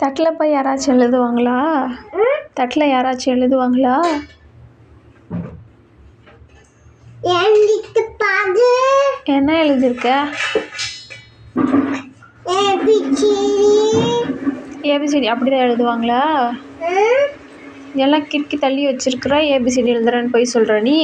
தட்டில் போய் யாராச்சும் எழுதுவாங்களா? தட்டில் யாராச்சும் எழுதுவாங்களா? என்ன எழுதியிருக்க? ஏபிசிடி அப்படிதான் எழுதுவாங்களா? எல்லாம் கிறுக்கி தள்ளி வச்சிருக்கிற, ஏபிசிடி எழுதுறேன்னு போய் சொல்கிற நீ.